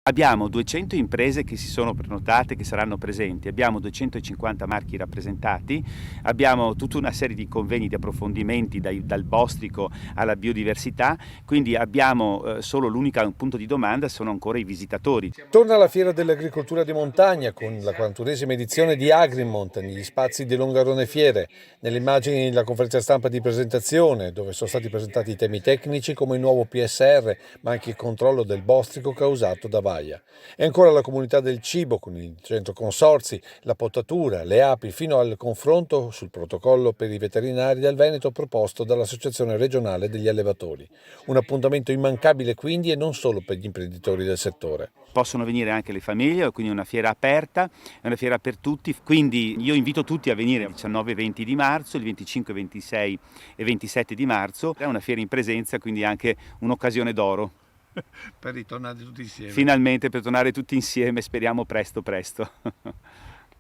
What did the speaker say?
Abbiamo 200 imprese che si sono prenotate, che saranno presenti, abbiamo 250 marchi rappresentati, abbiamo tutta una serie di convegni di approfondimenti dal bostrico alla biodiversità, quindi abbiamo solo l'unico punto di domanda sono ancora i visitatori. Torna alla Fiera dell'Agricoltura di Montagna con la 41esima edizione di Agrimont negli spazi di Longarone Fiere. Nelle immagini la conferenza stampa di presentazione dove sono stati presentati i temi tecnici come il nuovo PSR ma anche il controllo del bostrico causato da Vaia. E ancora la comunità del cibo con il centro consorzi, la potatura, le api fino al confronto sul protocollo per i veterinari del Veneto proposto dall'Associazione regionale degli allevatori. Un appuntamento immancabile quindi e non solo per gli imprenditori del settore. Possono venire anche le famiglie, quindi è una fiera aperta, è una fiera per tutti, quindi io invito tutti a venire il 19 e 20 di marzo, il 25, 26 e 27 di marzo, è una fiera in presenza, quindi anche un'occasione d'oro. Per ritornare tutti insieme. Finalmente per tornare tutti insieme, speriamo presto.